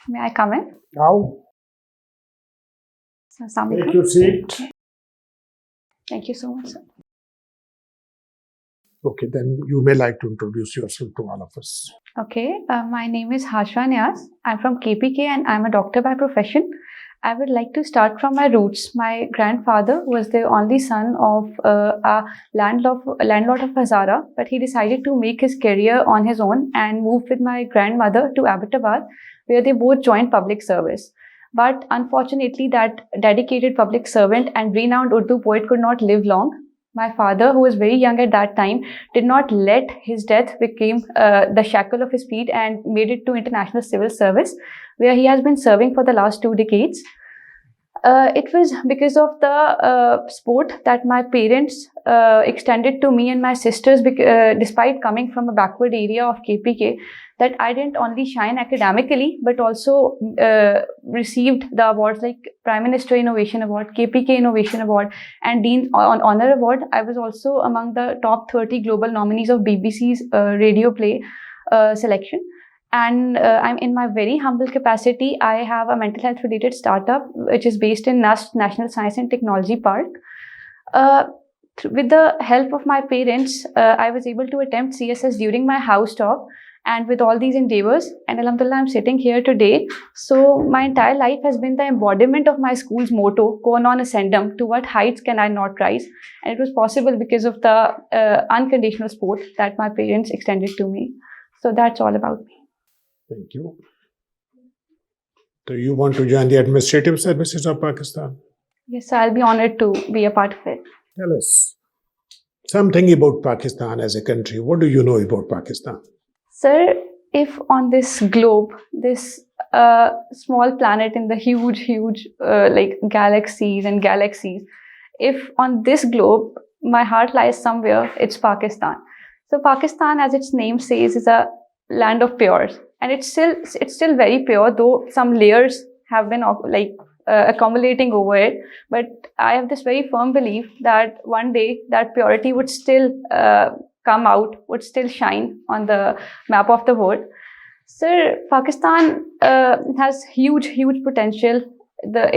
May I come in? Now, So, take your seat. Thank you so much, sir. Okay, then you may like to introduce yourself to all of us. Okay, my name is Hajra Niaz. I'm from KPK and I'm a doctor by profession. I would like to start from my roots. My grandfather was the only son of a landlord of Hazara, but he decided to make his career on his own and moved with my grandmother to Abbottabad, where they both joined public service. But unfortunately, that dedicated public servant and renowned Urdu poet could not live long. My father, who was very young at that time, did not let his death become the shackle of his feet and made it to international civil service, where he has been serving for the last 2 decades. It was because of the support that my parents extended to me and my sisters, despite coming from a backward area of KPK, that I didn't only shine academically, but also received the awards like Prime Minister Innovation Award, KPK Innovation Award, and Dean Honor Award. I was also among the top 30 global nominees of BBC's radio play selection. And I'm in my very humble capacity. I have a mental health related startup which is based in NUST, National Science and Technology Park. With the help of my parents, I was able to attempt CSS during my house top. And with all these endeavors, and Alhamdulillah, I'm sitting here today. So my entire life has been the embodiment of my school's motto, "Go non ascendum, to what heights can I not rise?" And it was possible because of the unconditional support that my parents extended to me. So that's all about me. Thank you. Do you want to join the administrative services of Pakistan? Yes, I'll be honored to be a part of it. Tell us something about Pakistan as a country. What do you know about Pakistan? Sir, if on this globe, this small planet in the huge like galaxies and galaxies, if on this globe my heart lies somewhere, it's Pakistan. So Pakistan, as its name says, is a land of pures, and it's still very pure, though some layers have been accumulating over it. But I have this very firm belief that one day that purity would still come out, would still shine on the map of the world. Sir, Pakistan has huge potential.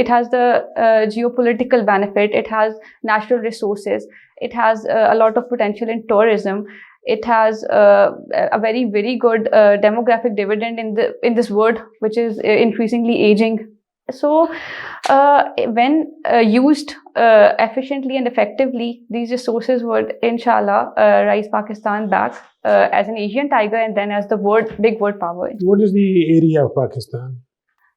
It has the geopolitical benefit. It has natural resources. It has a lot of potential in tourism. It has a very good demographic dividend in this world, which is increasingly aging. So when used efficiently and effectively, these resources would inshallah rise Pakistan back as an Asian tiger and then as the big world power. What is the area of Pakistan?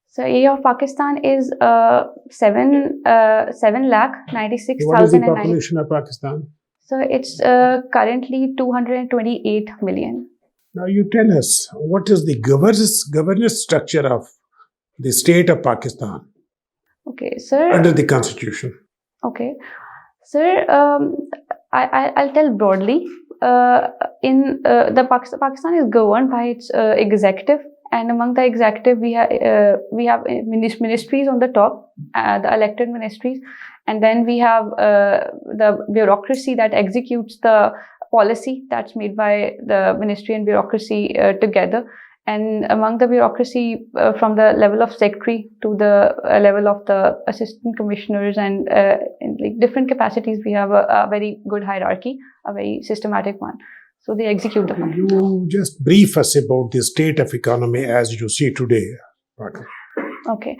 So area of Pakistan is 7,96,000. What is the population of Pakistan? So it's currently 228 million. Now you tell us, what is the governance structure of the state of Pakistan? Okay, sir. Under the constitution. Okay, sir. I'll tell broadly. Pakistan is governed by its executive, and among the executive we have ministries on the top, the elected ministries, and then we have the bureaucracy that executes the policy that's made by the ministry and bureaucracy together. And among the bureaucracy, from the level of secretary to the level of the assistant commissioners and in like different capacities, we have a very good hierarchy, a very systematic one. So they execute the plan. You just brief us about the state of economy as you see today. Okay.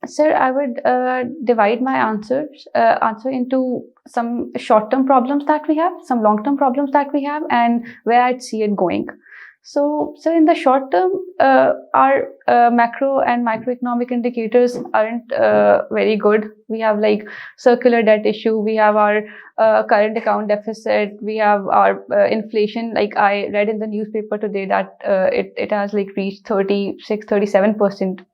Sir, I would divide my answer into some short-term problems that we have, some long-term problems that we have, and where I'd see it going. So in the short term, our macro and microeconomic indicators aren't very good. We have like circular debt issue. We have our current account deficit. We have our inflation. Like I read in the newspaper today that it has like reached 36-37%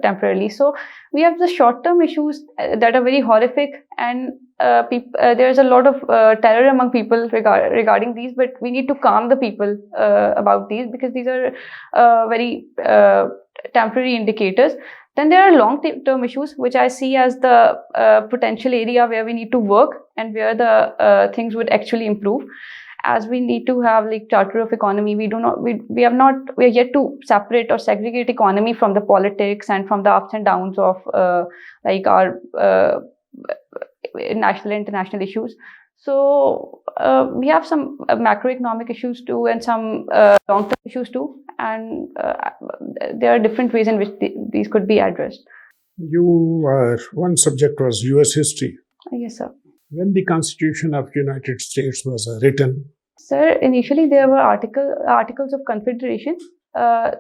temporarily. So we have the short term issues that are very horrific, and there's a lot of terror among people regarding these, but we need to calm the people about these, because these are very temporary indicators. Then there are long-term issues, which I see as the potential area where we need to work and where the things would actually improve. as we need to have like charter of economy, we are yet to separate or segregate economy from the politics and from the ups and downs of like our national and international issues. So we have some macroeconomic issues too, and some long-term issues too, and there are different ways in which these could be addressed. One subject was U.S. history. Yes, sir. When the Constitution of United States was written, sir, initially there were articles of confederation.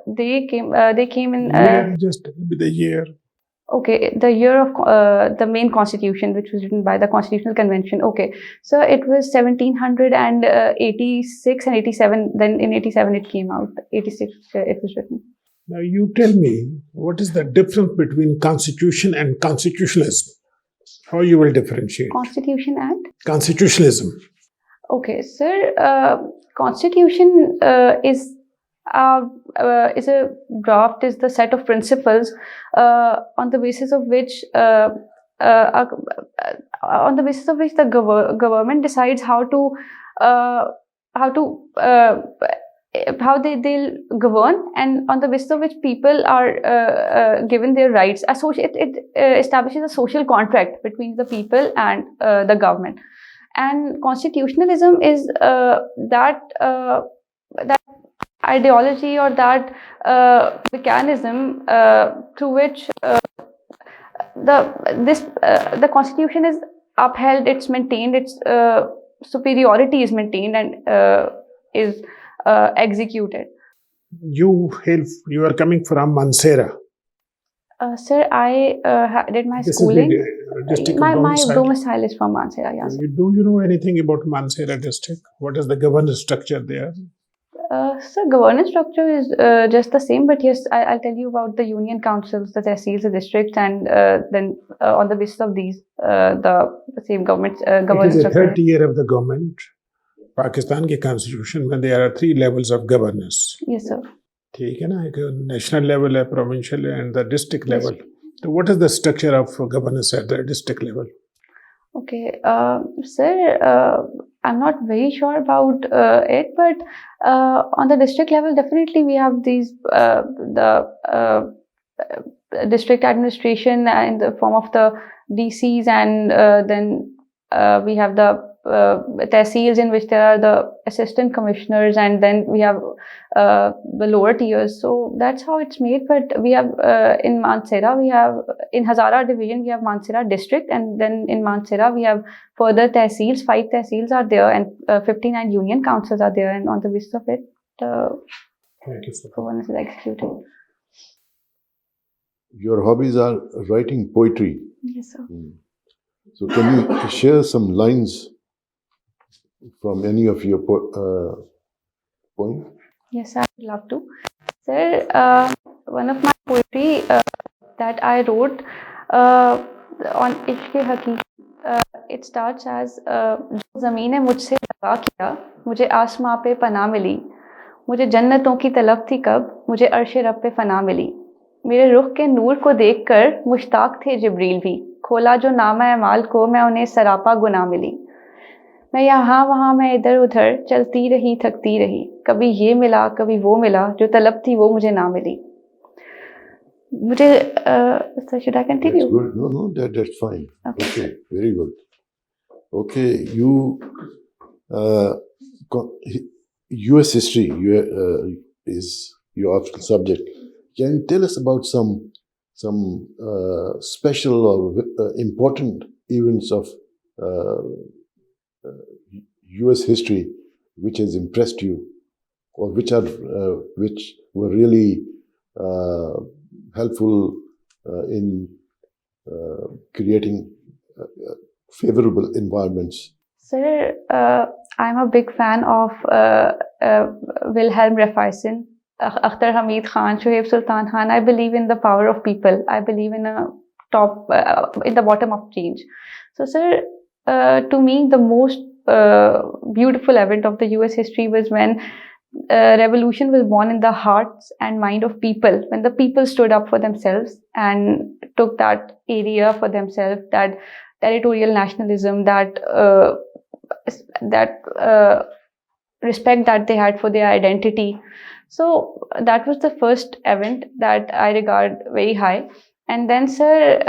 They came in just the year. Okay, the year of the main constitution, which was written by the Constitutional Convention. Okay, so it was 1786 and 87. Then in 87 it came out. 86 it was written. Now you tell me, what is the difference between constitution and constitutionalism? How you will differentiate? Constitution and constitutionalism. Okay, sir. Constitution is a draft, is the set of principles on the basis of which the government decides how they'll govern, and on the basis of which people are given their rights. It establishes a social contract between the people and the government. And constitutionalism is that ideology or that mechanism through which the constitution is upheld, it's maintained, its superiority is maintained and is executed. You are coming from Mansehra. Sir, I did my schooling. My domicile is from Mansehra. Yes. Do you know anything about Mansehra district? What is the governance structure there? So governance structure is just the same, but yes, I'll tell you about the union councils, the tehsils, the districts, and then on the basis of these, the same government governance structure. It is the third tier of the government. Pakistan की constitution में there are 3 levels of governance. Yes, sir. ठीक है ना, एक national level है, provincial and the district level. So what is the structure of governance at the district level? Okay, sir, I'm not very sure about it, but on the district level, definitely we have these district administration in the form of the DCs, and then we have the tehsils, in which there are the assistant commissioners, and then we have the lower tiers. So that's how it's made. But we have in Mansehra, we have in Hazara division, we have Mansehra district, and then in Mansehra we have further tehsils. 5 tehsils are there, and 59 union councils are there, and on the basis of it, governance is executed. Your hobbies are writing poetry. Yes, sir. So can you share some lines from any of your poems? Yes, I would love to. Sir, one of my poetry that I wrote on Ishq Haqiqat, it starts as जो ज़मीन मुझसे दगा किया, मुझे आसमां पे पनाह मिली, मुझे जन्नतों की तलब थी कब, मुझे अर्श रब पे फना मिली, मेरे रुख के नूर को देखकर मुश्ताक थे जिब्रील भी, खोला जो नामा अमाल को मैं उन्हें सरापा गुनाह मिली, मैं यहाँ वहाँ मैं इधर उधर चलती रही थकती रही, कभी ये मिला कभी वो मिला, जो तलब थी वो मुझे ना मिली. मुझे so should I continue? That's good. No, that's fine. Okay, very good. Okay, you U.S. history is your optional subject. Can you tell us about some special or important events of U.S. history which has impressed you, or which were really helpful in creating favorable environments? Sir, I'm a big fan of Wilhelm Raiffeisen, Akhtar Hamid Khan, Shoaib Sultan Khan. I believe in the power of people. I believe in the bottom of change. So, sir, to me, the most beautiful event of the U.S. history was when revolution was born in the hearts and mind of people, when the people stood up for themselves and took that area for themselves, that territorial nationalism, that respect that they had for their identity. So that was the first event that I regard very high. And then, sir,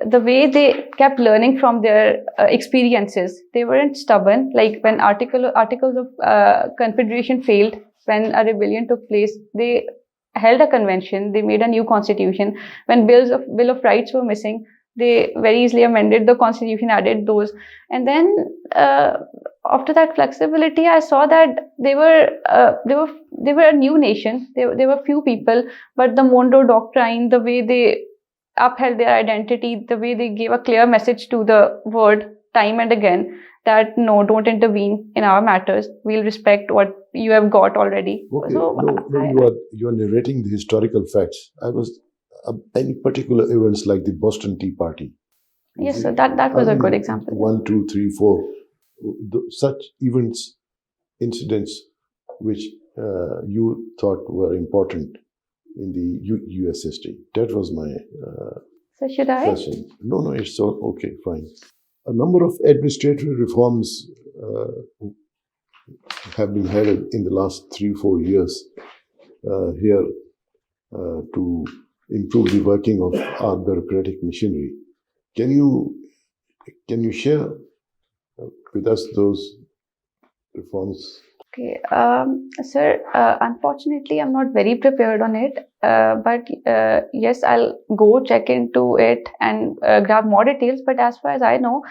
the way they kept learning from their experiences, they weren't stubborn. Like when articles of confederation failed, when a rebellion took place, they held a convention. They made a new constitution. When bill of rights were missing, they very easily amended the constitution, added those, and then after that flexibility, I saw that they were a new nation. They were few people, but the Monroe Doctrine, the way they upheld their identity, the way they gave a clear message to the world time and again that no, don't intervene in our matters. We'll respect what you have got already. Okay, So you are narrating the historical facts. I was any particular events like the Boston Tea Party. Yes, sir. That was a good example. 1, 2, 3, 4. Such events, incidents, which you thought were important in the U.S. history. That was my So should I? question. No, it's all okay, fine. A number of administrative reforms have been held in the last 3-4 years here to improve the working of our bureaucratic machinery. Can you share with us those reforms? Okay, sir, unfortunately, I'm not very prepared on it, but yes, I'll go check into it and grab more details. But as far as I know,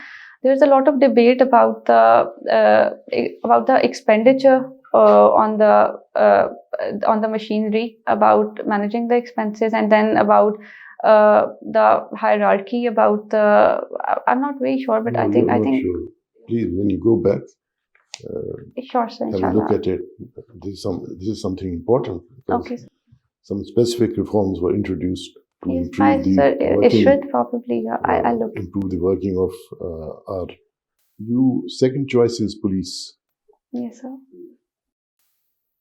there's a lot of debate about the expenditure on the machinery, about managing the expenses, and then about the hierarchy. I'm not very sure, but No, I think sure. Please, when you go back, sure, sir. have a look at it. This is something important. Okay. Some specific reforms were introduced to Yes, improve the sir, it working, should probably. I'll look. improve the working of our. Second choice is police. Yes, sir.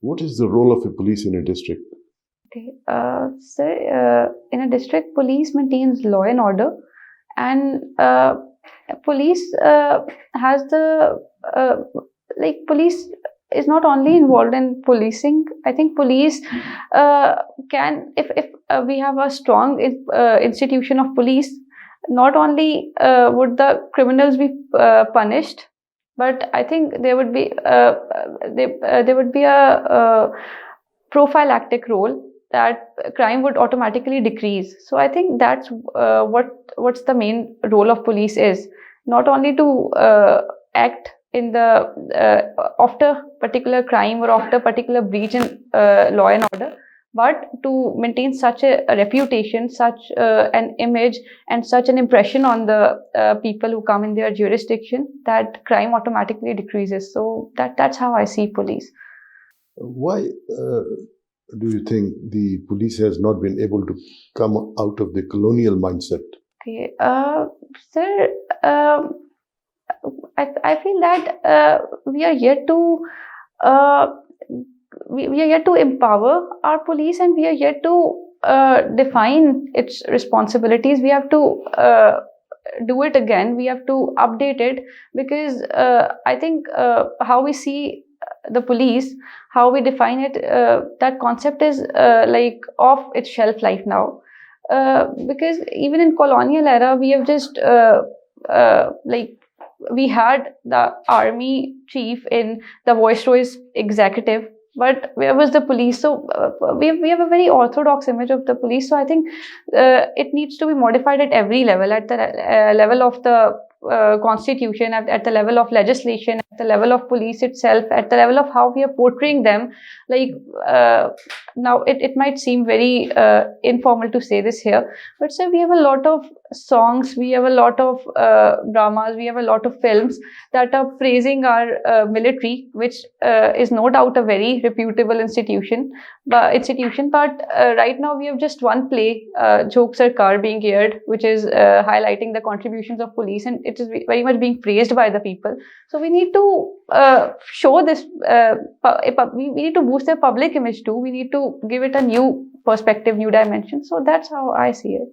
What is the role of a police in a district? Okay. Sir, in a district, police maintains law and order, and police has the police is not only involved in policing. I think police can, if we have a strong institution of police, not only would the criminals be punished, but I think there would be a prophylactic role, that crime would automatically decrease. So I think that's what's the main role of police is, not only to act in the after particular crime or after particular breach in law and order, but to maintain such a reputation, such an image, and such an impression on the people who come in their jurisdiction, that crime automatically decreases. So that's how I see police. Why do you think the police has not been able to come out of the colonial mindset? Okay, sir, I feel that we are yet to we are yet to empower our police, and we are yet to define its responsibilities. We have to do it again. We have to update it, because I think how we see the police, how we define it, that concept is off its shelf life now. Because even in colonial era, we have just we had the army chief in the viceroy's executive, but where was the police? So we have a very orthodox image of the police. So I think it needs to be modified at every level, at the level of the constitution, at the level of legislation, at the level of police itself, at the level of how we are portraying them. Now it might seem very informal to say this here, but sir, we have a lot of songs, we have a lot of dramas, we have a lot of films that are praising our military, which is no doubt a very reputable institution. But right now we have just one play, Jok Sarkar, being aired, which is highlighting the contributions of police, and it is very much being praised by the people. So we need to show this. We need to boost their public image too. We need to give it a new perspective, new dimension. So that's how I see it.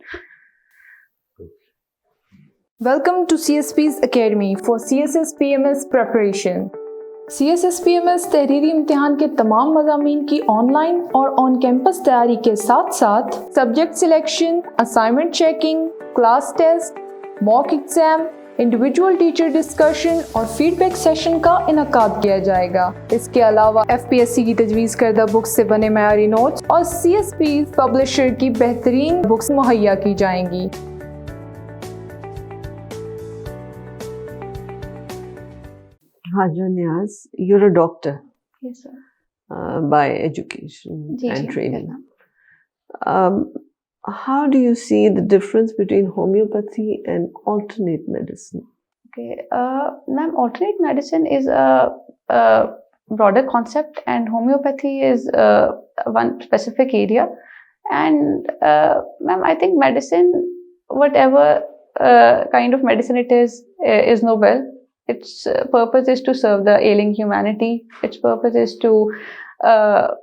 Welcome to CSPs Academy for CSS PMS preparation. CSSPMS तहरीरी इम्तिहान के तमाम मज़ामीन की online और on campus तैयारी के साथ साथ subject selection, assignment checking, class test, mock exam, individual teacher discussion और फीडबैक सेशन का इनकाद किया जाएगा। इसके अलावा FPSC की तजवीज़ करदा बुक्स से बने मयारी नोट्स और CSPs पब्लिशर की बेहतरीन बुक्स मुहैया की जाएंगी। Hajra Niaz, you're a doctor Yes, sir. by education ji, and ji, training. yes, How do you see the difference between homeopathy and alternate medicine? Okay, ma'am, alternate medicine is a broader concept, and homeopathy is one specific area. And ma'am, I think medicine, whatever kind of medicine it is noble. Its purpose is to serve the ailing humanity. Its purpose is to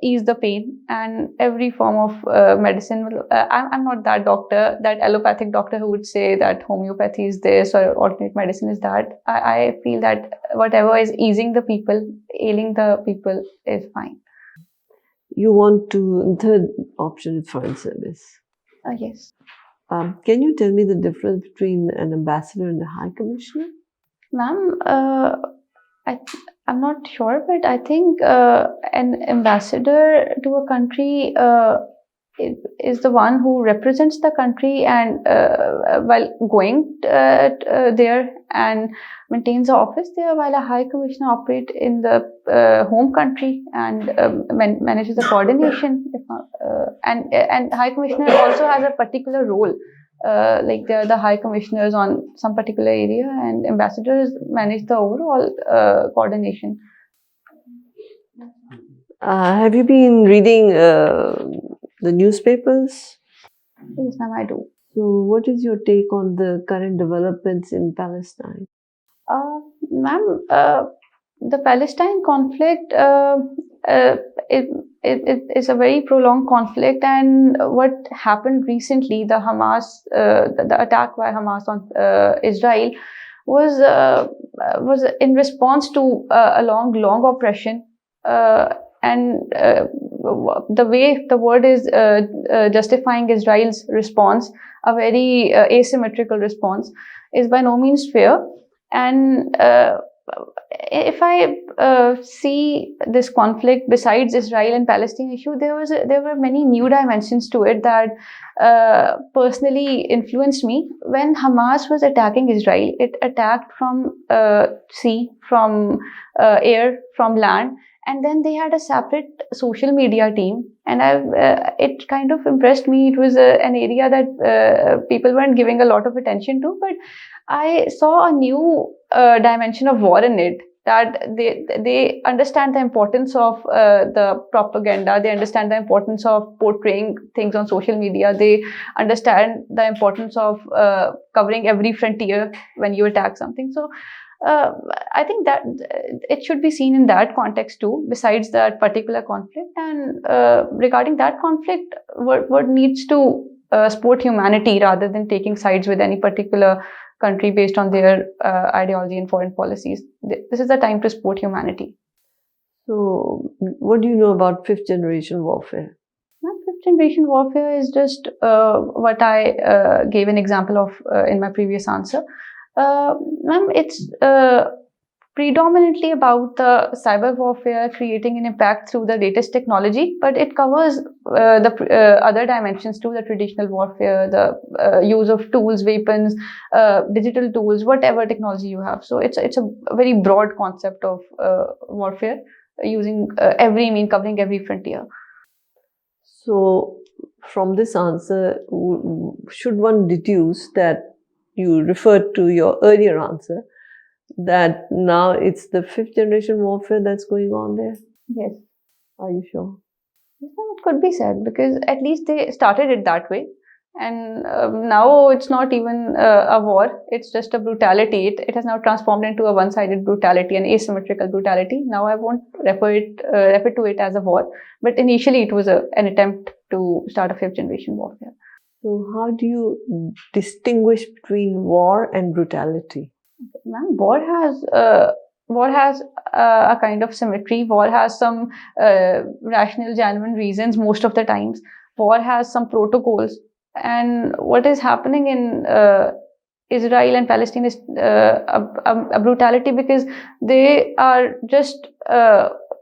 ease the pain, and every form of medicine. I'm not that doctor, that allopathic doctor who would say that homeopathy is this or alternate medicine is that. I feel that whatever is easing the people, ailing the people is fine. You want to, third option is foreign service. Yes. Can you tell me the difference between an ambassador and a high commissioner? Ma'am, I'm not sure, but I think an ambassador to a country is the one who represents the country and while going there and maintains the office there, while a high commissioner operates in the home country and manages the coordination. And high commissioner also has a particular role. Like they are the high commissioners on some particular area, and ambassadors manage the overall coordination. Have you been reading the newspapers? Yes, ma'am, I do. So, what is your take on the current developments in Palestine? Ma'am, the Palestine conflict is a very prolonged conflict, and what happened recently, the Hamas, the attack by Hamas on Israel, was in response to a long oppression, and the way the word is justifying Israel's response, a very asymmetrical response, is by no means fair. And if I see this conflict besides Israel and Palestine issue, there were many new dimensions to it that personally influenced me. When Hamas was attacking Israel, it attacked from sea, from air, from land, and then they had a separate social media team. And it kind of impressed me. It was an area that people weren't giving a lot of attention to, but I saw a new dimension of war in it, that they understand the importance of the propaganda. They understand the importance of portraying things on social media. They understand the importance of covering every frontier when you attack something. So I think that it should be seen in that context too, besides that particular conflict. And regarding that conflict, what needs to support humanity rather than taking sides with any particular country based on their ideology and foreign policies. This is the time to support humanity. So, what do you know about fifth generation warfare? Fifth generation warfare is just what I gave an example of in my previous answer. Ma'am, it's predominantly about the cyber warfare, creating an impact through the latest technology, but it covers the other dimensions too, the traditional warfare, the use of tools, weapons, digital tools, whatever technology you have. So it's a very broad concept of warfare, using every mean, covering every frontier. So, from this answer, should one deduce that you referred to your earlier answer, that now it's the fifth generation warfare that's going on there? Yes. Are you sure? Yes, it could be said, because at least they started it that way. And now it's not even a war, it's just a brutality. It has now transformed into a one-sided brutality, an asymmetrical brutality. Now I won't refer to it as a war, but initially it was an attempt to start a fifth generation warfare. So how do you distinguish between war and brutality? Ma'am, war has war has a kind of symmetry. War has some rational, genuine reasons most of the times. War has some protocols. And what is happening in Israel and Palestine is a brutality, because they are just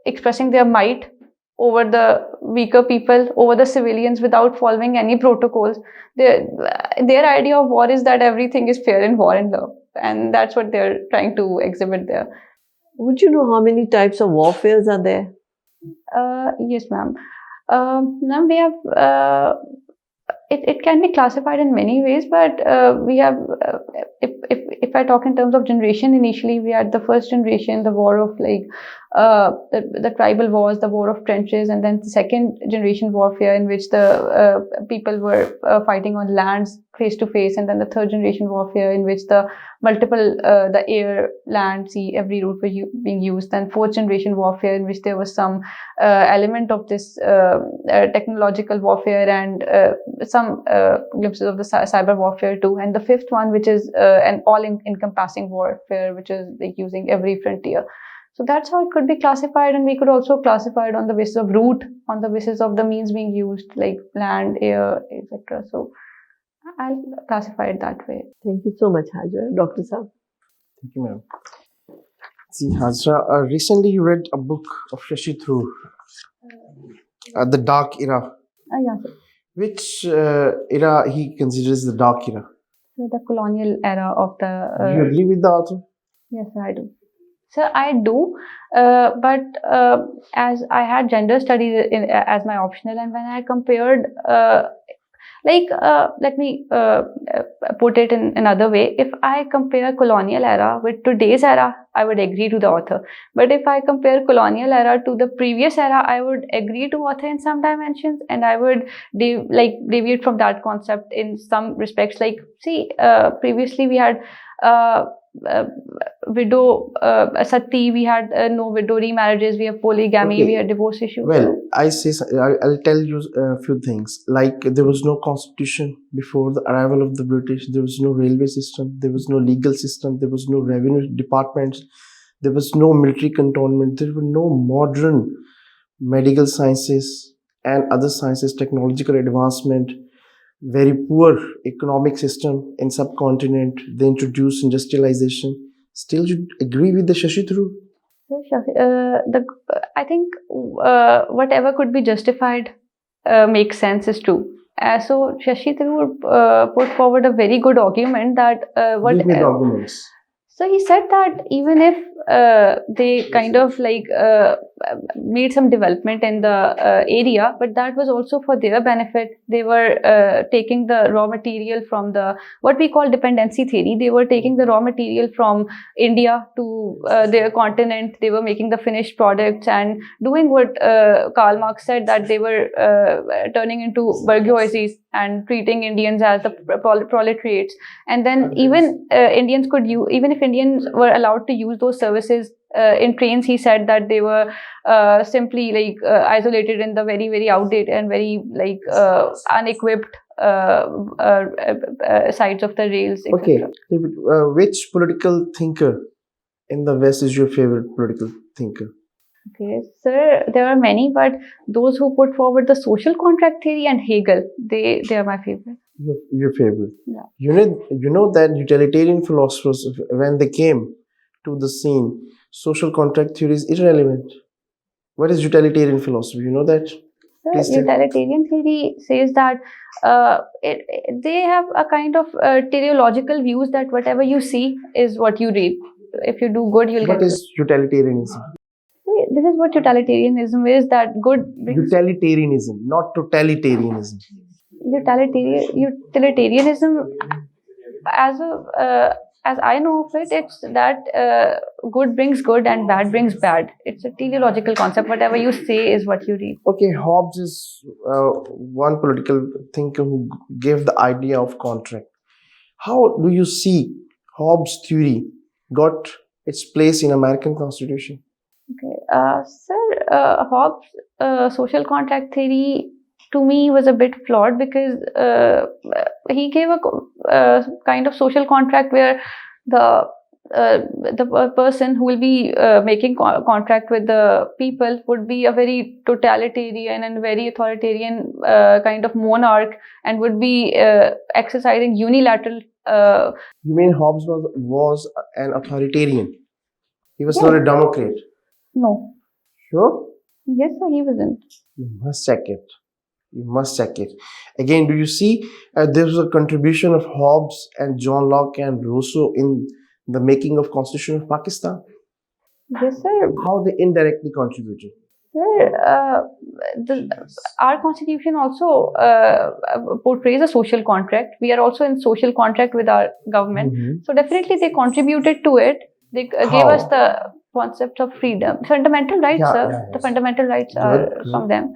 expressing their might over the weaker people, over the civilians, without following any protocols. Their idea of war is that everything is fair in war and love, and that's what they're trying to exhibit there. Would you know how many types of warfares are there? Yes, ma'am. Ma'am, we have. It can be classified in many ways, but we have, if I talk in terms of generation, initially we had the first generation, the war of like the tribal wars, the war of trenches, and then the second generation warfare, in which the people were fighting on lands face to face, and then the third generation warfare, in which the multiple the air, land, sea, every route were being used. Then fourth generation warfare, in which there was some element of this technological warfare, and some glimpses of the cyber warfare too. And the fifth one, which is an all-encompassing warfare, which is like using every frontier. So that's how it could be classified, and we could also classify it on the basis of route, on the basis of the means being used, like land, air, etc. So I'll classify it that way. Thank you so much, Hajra. Dr. Saab. Thank you, ma'am. See, Hajra, recently you read a book of Shashi Tharoor, The Dark Era. Yeah, sir. Which era he considers the dark era? So the colonial era of the. Do you agree with the author? Yes, I do. So I do, but as I had gender studies as my optional, and when I compared, let me put it in another way. If I compare colonial era with today's era, I would agree to the author. But if I compare colonial era to the previous era, I would agree to author in some dimensions, and I would deviate from that concept in some respects. Like, see, previously we had widow sati, we had no widow remarriages, we have polygamy, Okay. we had divorce issues. Well, I'll tell you a few things. Like, there was no constitution before the arrival of the British. There was no railway system. There was no legal system. There was no revenue departments. There was no military cantonment. There were no modern medical sciences and other sciences, technological advancement. Very poor economic system in subcontinent. They introduced industrialization. Still, you agree with the Shashi Tharoor? I think whatever could be justified makes sense is true. So Shashi Tharoor put forward a very good argument that Give me the arguments. So he said that even if they kind of made some development in the area, but that was also for their benefit. They were taking the raw material from what we call dependency theory. They were taking the raw material from India to their continent. They were making the finished products and doing what Karl Marx said, that they were turning into bourgeoisies and treating Indians as the proletariats. And then even Indians could use, even if Indians were allowed to use those services in trains, he said that they were simply isolated in the very, very outdated and very unequipped sides of the rails, etc. Okay, which political thinker in the West is your favorite political thinker? Okay, sir, there are many, but those who put forward the social contract theory and Hegel, they are my favorite. Your favorite? Yeah. You know that utilitarian philosophers, when they came to the scene, social contract theory is irrelevant. What is utilitarian philosophy? You know that? Sir, utilitarian theory says that they have a kind of teleological views that whatever you see is what you reap. If you do good, you'll get good. What is utilitarianism? This is what utilitarianism is, that good brings... Utilitarianism, not totalitarianism. Utilitarianism, as I know of it, it's that good brings good and bad brings bad. It's a teleological concept. Whatever you say is what you reap. Okay, Hobbes is one political thinker who gave the idea of contract. How do you see Hobbes' theory got its place in American Constitution? Okay, sir, Hobbes' social contract theory to me was a bit flawed, because he gave a kind of social contract where the the person who will be making contract with the people would be a very totalitarian and very authoritarian kind of monarch, and would be exercising unilateral. You mean Hobbes was an authoritarian? He was Yes. not a Democrat. No. Sure? Yes, sir, he wasn't. You must check it. You must check it. Again, do you see there was a contribution of Hobbes and John Locke and Rousseau in the making of Constitution of Pakistan? Yes, sir. How they indirectly contributed? Sir, our constitution also portrays a social contract. We are also in social contract with our government. Mhm. So definitely they contributed to it. They gave How? us the concept of freedom, fundamental rights, Yeah, sir. yeah, The yes. fundamental rights Good, are good. from them.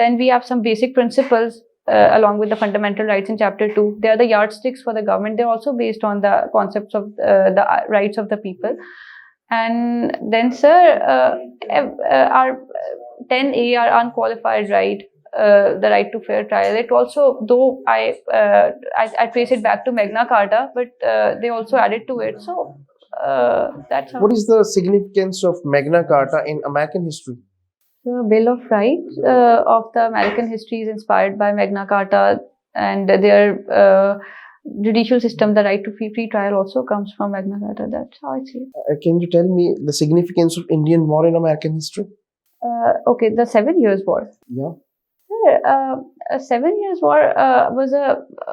Then we have some basic principles along with the fundamental rights in chapter 2. They are the yardsticks for the government. They're also based on the concepts of the rights of the people. And then, sir, our 10A, our unqualified right, the right to fair trial. It also, though I trace it back to Magna Carta, but they also added to it. So that's how. What is the significance of Magna Carta in American history? The Bill of Rights of the American history is inspired by Magna Carta, and their judicial system, the right to free trial, also comes from Magna Carta. That's how I see it. Can you tell me the significance of Indian war in American history? Okay, the 7 Years' War. Yeah. A 7 Years' War was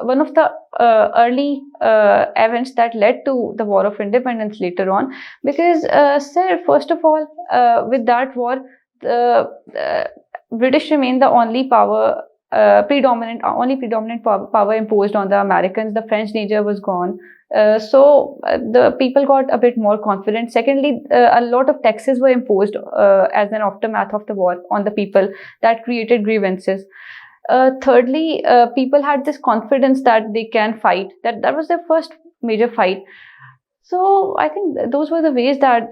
one of the early events that led to the War of Independence later on. Because, sir, first of all, with that war, the British remained the only power, predominant power imposed on the Americans. The French nature was gone. So the people got a bit more confident. Secondly, a lot of taxes were imposed as an aftermath of the war on the people that created grievances. Thirdly, people had this confidence that they can fight. That was their first major fight. So I think those were the ways that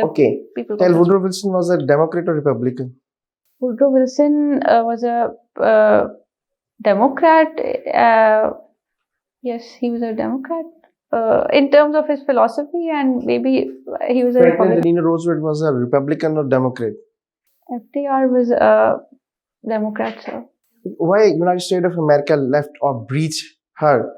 Okay. people. Tell Woodrow Wilson was a Democrat or Republican? Woodrow Wilson was a Democrat. Yes, he was a Democrat. In terms of his philosophy, and maybe he was a Franklin Republican. Delano Roosevelt was a Republican or Democrat? FDR was a Democrat, sir. Why United States of America left or breached her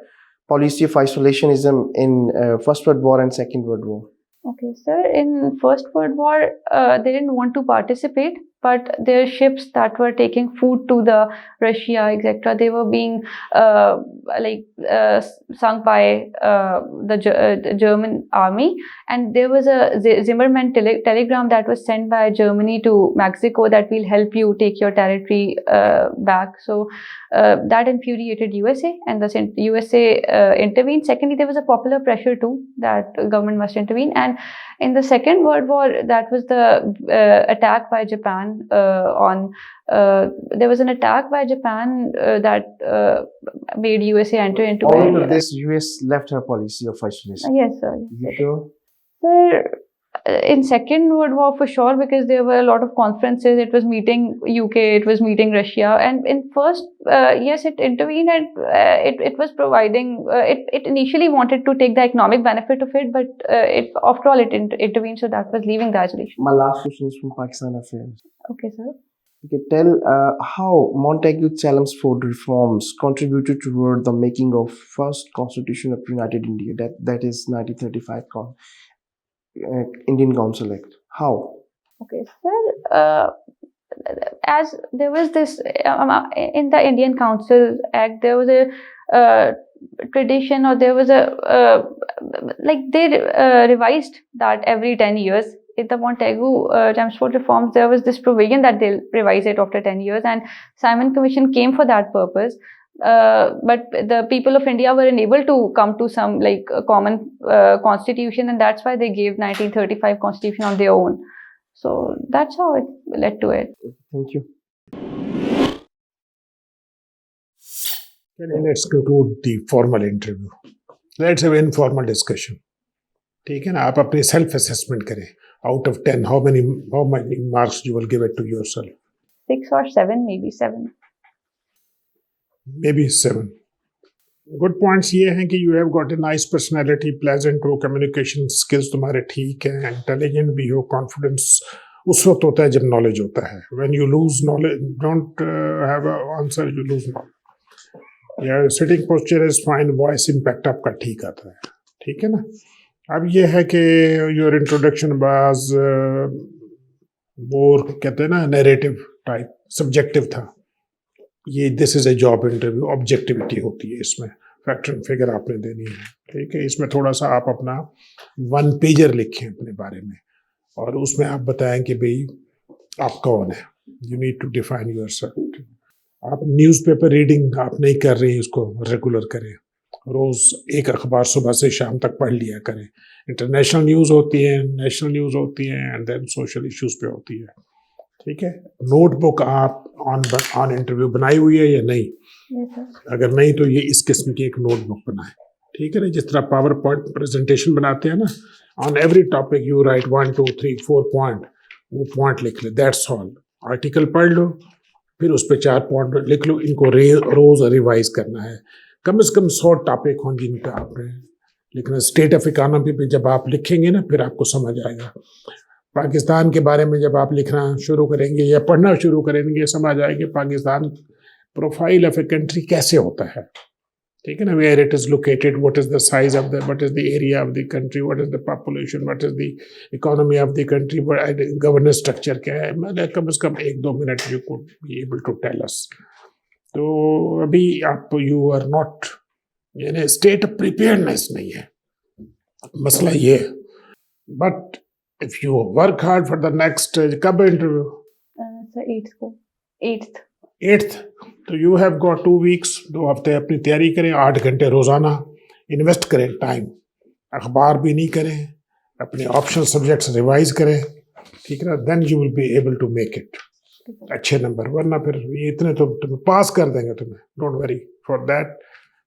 policy of isolationism in First World War and Second World War? Okay, sir. In First World War, they didn't want to participate, but their ships that were taking food to the Russia, etc., they were being sunk by the German army. And there was a Zimmerman telegram that was sent by Germany to Mexico that will help you take your territory back. So that infuriated USA, and the USA intervened. Secondly, there was a popular pressure too that government must intervene. And in the Second World War, that was the attack by Japan there was an attack by Japan that made USA enter into it. All of this, US left her policy of isolation. Yes, sir. You sure? Sir, in Second World War for sure, because there were a lot of conferences. It was meeting UK, it was meeting Russia, and in first, yes, it intervened, and it was providing. It initially wanted to take the economic benefit of it, but after all, it intervened, so that was leaving the isolation. My last question is from Pakistan Affairs. Okay, sir. Okay, tell how Montagu Chelmsford reforms contributed toward the making of first Constitution of United India. That is 1935 Indian Council Act. How? Okay, sir. As there was this in the Indian Council Act, there was a tradition, or there was a they revised that every 10 years. In the Montagu Chelmsford reforms, there was this provision that they'll revise it after 10 years, and Simon Commission came for that purpose. But the people of India were unable to come to some common constitution, and that's why they gave 1935 constitution on their own. So that's how it led to it. Thank you. Let's conclude the formal interview. Let's have an informal discussion. ठीक है ना, आप अपनी self assessment करें. Out of 10, how many marks you will give it to yourself? 6 or 7, maybe 7. Maybe 7. Good points ये हैं कि you have got a nice personality, pleasant हो, कम्युनिकेशन स्किल्स तुम्हारे ठीक हैं, इंटेलिजेंट भी हो, कॉन्फिडेंस उस वक्त होता है जब नॉलेज होता है. When you lose knowledge, don't have answer, you lose knowledge. या sitting posture is fine, voice impact आपका ठीक आता है. ठीक है ना. अब ये है कि योर इंट्रोडक्शन वाज मोर, कहते हैं ना, नैरेटिव टाइप, सब्जेक्टिव था. ये this is a job interview, objectivity होती है इसमें, फैक्ट एंड फिगर आपने देनी है. ठीक है. इसमें थोड़ा सा आप अपना 1 पेजर लिखें अपने बारे में, और उसमें आप बताएं कि भाई आप कौन है. You need to define yourself. आप न्यूज़पेपर रीडिंग आप नहीं कर रही, उसको रेगुलर करें. रोज एक अखबार सुबह से शाम तक पढ़ लिया करें. इंटरनेशनल न्यूज़ होती है, नेशनल न्यूज़ होती है, एंड देन सोशल इश्यूज पे होती है. ठीक है. नोटबुक आप ऑन इंटरव्यू बनाई हुई है या नहीं? अगर नहीं तो ये इस किस्म की एक नोटबुक बनाएं. ठीक है ना. जिस तरह पावर पॉइंट प्रेजेंटेशन बनाते हैं ना, on every topic you right 1 2 3 4 point, वो पॉइंट लिख ले, दैट्स ऑल. आर्टिकल पढ़ लो, फिर उस पर 4 पॉइंट लिख लो. इनको रोज रिवाइज करना है. कम से कम 100 टॉपिक हों जिन पे आपने लिखना. स्टेट ऑफ इकोनॉमी पे जब आप लिखेंगे ना, फिर आपको समझ आएगा. पाकिस्तान के बारे में जब आप लिखना शुरू करेंगे या पढ़ना शुरू करेंगे, समझ आएगी Pakistan profile of a country कैसे होता है. ठीक है ना. Where it is located, what is the size of the, what is the area of the country, what is the population, what is the economy of the country, governance structure क्या है. मतलब कम से कम 1-2 minute you could be able to tell us. तो अभी आप, you are not, यानी स्टेट ऑफ प्रिपेयर्डनेस नहीं है, मसला ये. But if you work hard for the next, कब इंटरव्यू? सर 8th को. 8th. तो यू हैव गॉट 2 वीक्स, 2 हफ्ते अपनी तैयारी करें. 8 घंटे रोजाना इन्वेस्ट करें टाइम. अखबार भी नहीं करें, अपने ऑप्शनल सब्जेक्ट्स रिवाइज करें. ठीक है ना. Then you will be able to make it अच्छे नंबर. वरना फिर ये इतने तो तुम्हें पास कर देंगे तुम्हें, don't worry for that,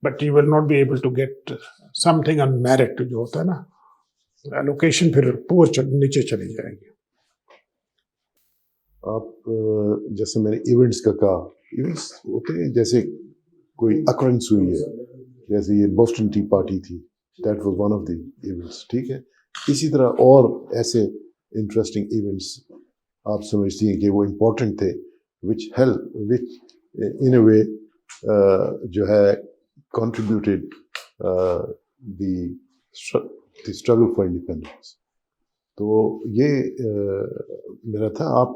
but you will not be able to get something on merit. जो होता है ना, एलोकेशन फिर पूर नीचे चली जाएगी. आप जैसे मैंने इवेंट्स का कहा, इवेंट्स होते हैं जैसे कोई अकरेंस हुई है, जैसे ये बोस्टन टी पार्टी थी, that was one of the events. ठीक है. इसी तरह और ऐसे इंटरेस्टिंग इवेंट्स आप समझती हैं कि वो इम्पोर्टेंट थे, विच इन अ वे जो है contributed the struggle for independence. तो ये मेरा था. आप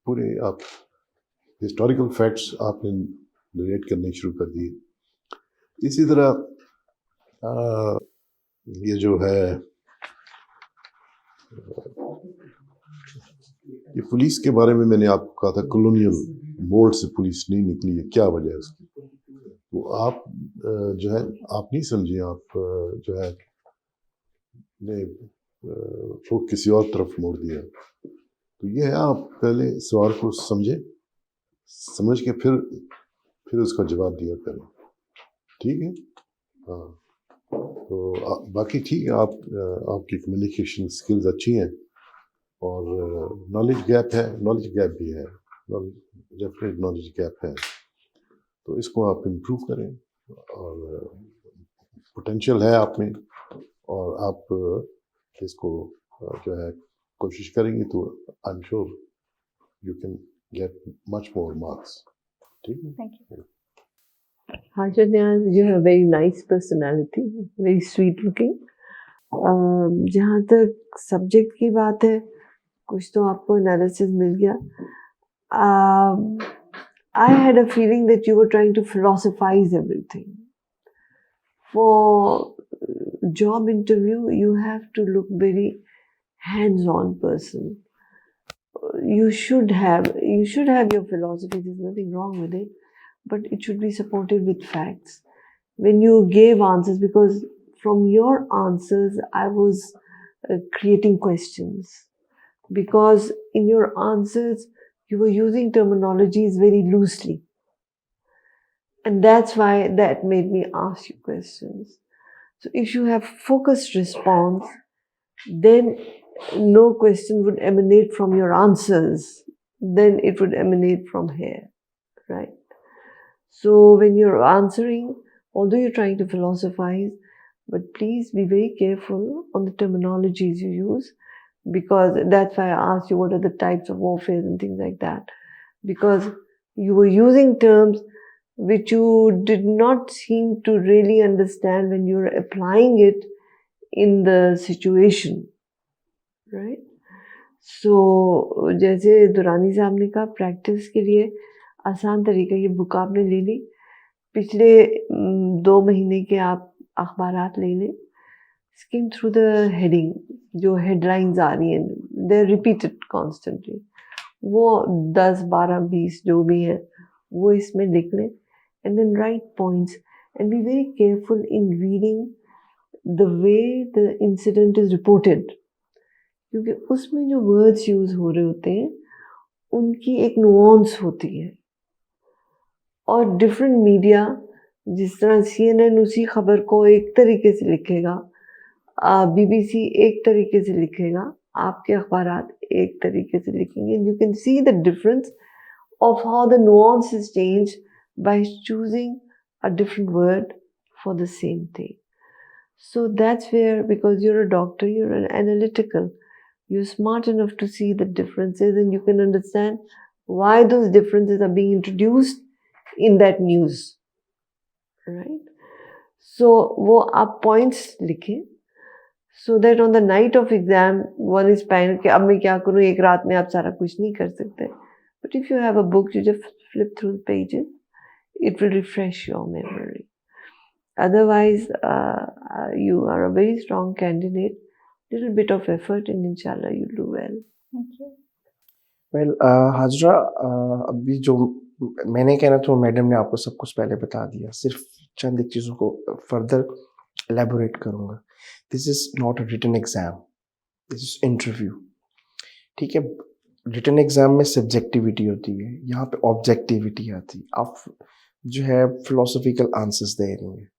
पूरे हिस्टोरिकल फैक्ट्स आपने नरेट करने शुरू कर दिए. इसी तरह ये जो है ये पुलिस के बारे में मैंने आपको कहा था, कॉलोनियल बोर्ड से पुलिस नहीं निकली है, क्या वजह है उसकी? तो आप जो है आप नहीं समझे, आप जो है ने वो किसी और तरफ मोड़ दिया. तो ये है, आप पहले सवाल को समझ के फिर उसका जवाब दिया करें. ठीक है. हाँ. तो बाकी ठीक है. आपकी कम्युनिकेशन स्किल्स अच्छी हैं, और नॉलेज गैप भी है, डेफिनेट नॉलेज गैप है. तो इसको आप इम्प्रूव करें, और पोटेंशियल है आप में, और आप इसको जो है कोशिश करेंगे तो I am sure you can get much more marks. ठीक है. Thank you. Hajra Niaz, you have a very nice personality, very sweet looking. जहाँ तक सब्जेक्ट की बात है, कुछ तो आपको एनालिसिस मिल गया. I had a feeling that you were trying to philosophize everything. For job interview, you have to look very hands-on person. You should have your philosophy. There's nothing wrong with it, but it should be supported with facts. When you gave answers, because from your answers, I was creating questions. Because in your answers, you were using terminologies very loosely. And that's why that made me ask you questions. So if you have focused response, then no question would emanate from your answers. Then it would emanate from here, right? So when you're answering, although you're trying to philosophize, but please be very careful on the terminologies you use, because that's why I asked you what are the types of warfare and things like that, because you were using terms which you did not seem to really understand when you were applying it in the situation, right? So जैसे दुरानी साहब ने कहा, practice के लिए आसान तरीका, ये book आपने ले ली, पिछले 2 महीने के आप अखबारात ले लें, skim through the heading, जो headlines आ रही हैं, they're repeated constantly, वो 10, 12, 20 जो भी हैं वो इसमें लिख लें, and then write points and be very careful in reading the way the incident is reported, क्योंकि उसमें जो words use हो रहे होते हैं उनकी एक nuance होती है, और different media, जिस तरह CNN उसी खबर को एक तरीके से लिखेगा, BBC एक तरीके से लिखेगा, आपके अखबारात एक तरीके से लिखेंगे, and you can see the difference of how the nuance is changed by choosing a different word for the same thing. So that's where, because you're a doctor, you're an analytical, you're smart enough to see the differences, and you can understand why those differences are being introduced in that news, right? So वो आप points लिखें, so that on the night of exam one is planning कि अब मैं क्या करूँ, एक रात में आप सारा कुछ नहीं कर सकते, but if you have a book, you just flip through the pages, it will refresh your memory. Otherwise you are a very strong candidate, little bit of effort and inshallah you'll do well. Thank you. Well, Hazra, अभी जो मैंने कहना था madam ने आपको सब कुछ पहले बता दिया, सिर्फ चंद एक चीज़ों को फर्दर एलेबोरेट करूँगा. This is not a written exam, this is interview. ठीक है, रिटन एग्ज़ाम में सब्जेक्टिविटी होती है, यहाँ पे ऑब्जेक्टिविटी आती है. आप जो है फिलोसफिकल आंसर्स दे रही हैं,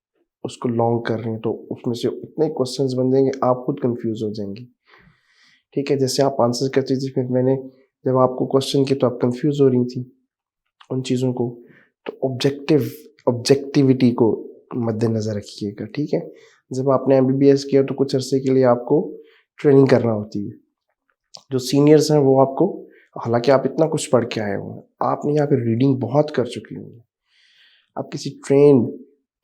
उसको लॉन्ग कर रही हैं, तो उसमें से इतने क्वेश्चंस बन जाएंगे आप खुद कंफ्यूज हो जाएंगी. ठीक है, जैसे आप आंसर करती थी, फिर मैंने जब आपको क्वेश्चन किया तो आप कंफ्यूज हो रही थी उन चीज़ों को. तो ऑब्जेक्टिविटी को मद्देनज़र रखिएगा. ठीक है, जब आपने MBBS किया तो कुछ अरसे के लिए आपको ट्रेनिंग करना होती है. जो सीनियर्स हैं वो आपको, हालांकि आप इतना कुछ पढ़ के आए हुए हैं, आपने यहाँ पे रीडिंग बहुत कर चुकी होंगी, आप किसी ट्रेन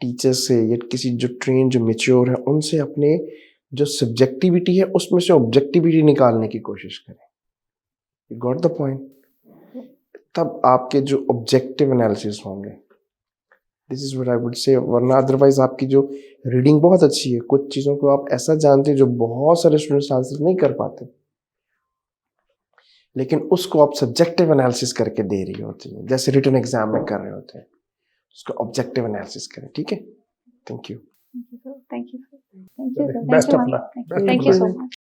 टीचर से या किसी जो ट्रेन जो मैच्योर है उनसे अपने जो सब्जेक्टिविटी है उसमें से ऑब्जेक्टिविटी निकालने की कोशिश करें. You got the point? तब आपके जो ऑब्जेक्टिव एनालिसिस होंगे, this is what I would say. वरना अदरवाइज आपकी जो रीडिंग बहुत अच्छी है, कुछ चीज़ों को आप ऐसा जानते हैं जो बहुत सारे स्टूडेंट्स आंसर नहीं कर पाते, लेकिन उसको आप सब्जेक्टिव एनालिसिस करके दे रही होती है, जैसे रिटन एग्जाम में कर रहे होते हैं, उसको ऑब्जेक्टिव एनालिसिस करें. ठीक है, thank you. Thank you, sir. Thank you, sir. Thank you, sir. Best Thank you, of ma'am. luck. Thank Best you. of Thank you luck. so much.